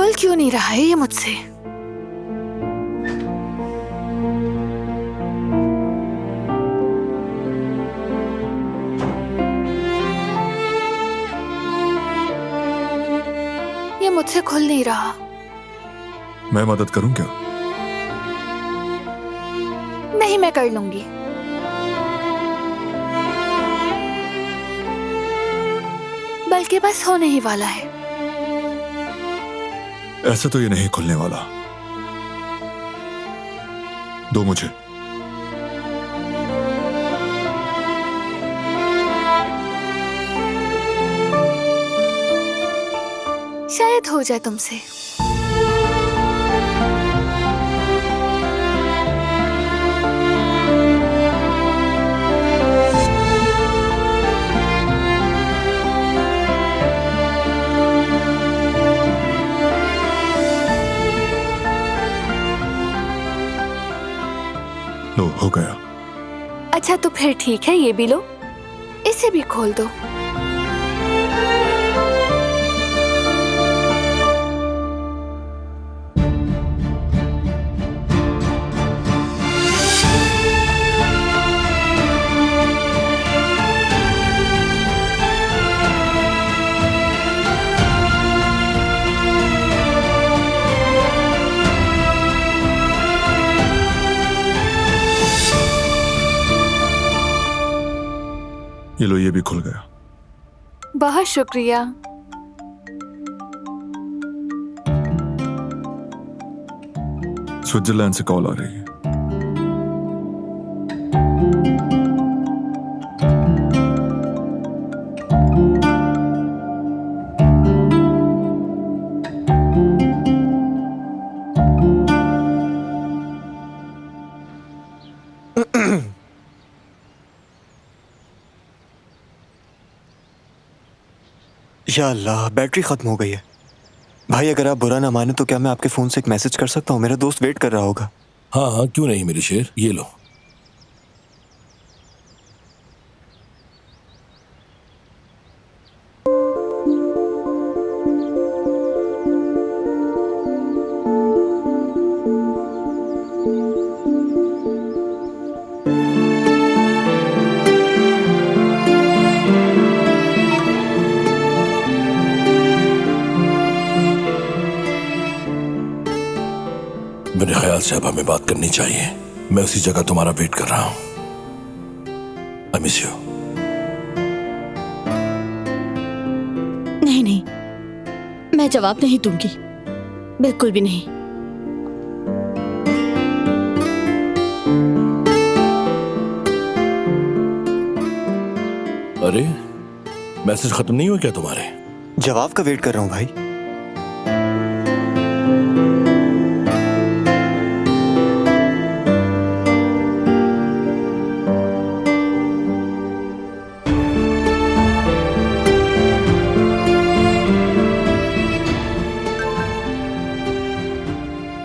खुल क्यों नहीं रहा है ये मुझसे? ये मुझसे खुल नहीं रहा। मैं मदद करूं क्या? नहीं, मैं कर लूंगी। बल्कि बस होने ही वाला है। ऐसे तो ये नहीं खुलने वाला। दो मुझे। शायद हो जाए तुमसे। लो, हो गया। अच्छा तो फिर ठीक है, ये भी लो। इसे भी खोल दो। ये लो, ये भी खुल गया। बहुत शुक्रिया। स्विट्जरलैंड से कॉल आ रही है। या अल्लाह, बैटरी खत्म हो गई है। भाई अगर आप बुरा ना माने तो क्या मैं आपके फोन से एक मैसेज कर सकता हूँ? मेरा दोस्त वेट कर रहा होगा। हाँ हाँ, क्यों नहीं मेरे शेर, ये लो। मेरे ख्याल से अब हमें बात करनी चाहिए। मैं उसी जगह तुम्हारा वेट कर रहा हूं। I miss you. नहीं नहीं, मैं जवाब नहीं दूंगी, बिल्कुल भी नहीं। अरे, मैसेज खत्म नहीं हुआ क्या तुम्हारे? जवाब का वेट कर रहा हूँ भाई।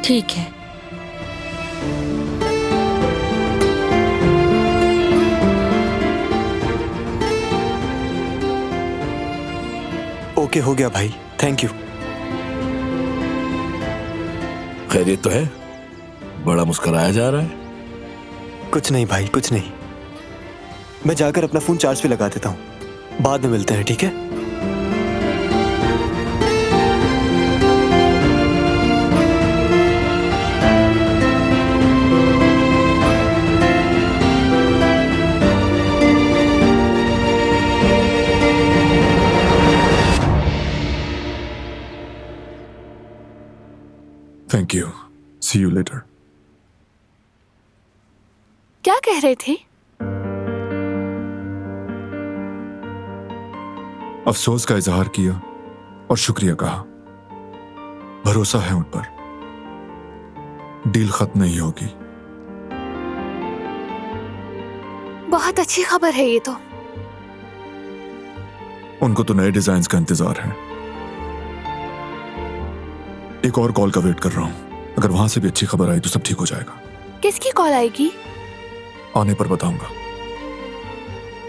ठीक है। ओके, हो गया भाई, थैंक यू। खैरियत तो है? बड़ा मुस्कुराया जा रहा है। कुछ नहीं भाई, कुछ नहीं। मैं जाकर अपना फोन चार्ज पे लगा देता हूँ, बाद में मिलते हैं, ठीक है? Thank you, see you later. क्या कह रहे थे? अफसोस का इजहार किया और शुक्रिया कहा। भरोसा है उन पर, डील खत्म नहीं होगी। बहुत अच्छी खबर है ये तो। उनको तो नए डिजाइन्स का इंतजार है। एक और कॉल का वेट कर रहा हूं। अगर वहां से भी अच्छी खबर आई तो सब ठीक हो जाएगा। किसकी कॉल आएगी? आने पर बताऊंगा।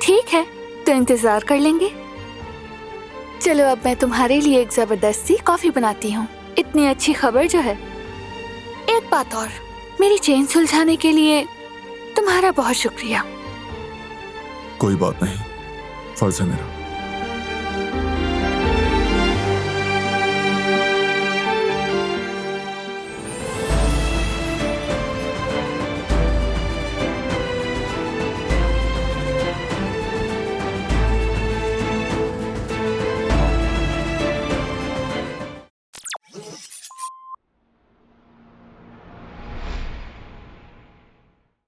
ठीक है, तो इंतजार कर लेंगे। चलो अब मैं तुम्हारे लिए एक जबरदस्ती कॉफी बनाती हूँ। इतनी अच्छी खबर जो है। एक बात और, मेरी चेन सुलझाने के लिए तुम्हारा बहुत शुक्रिया। कोई बात नहीं, फर्ज है मेरा।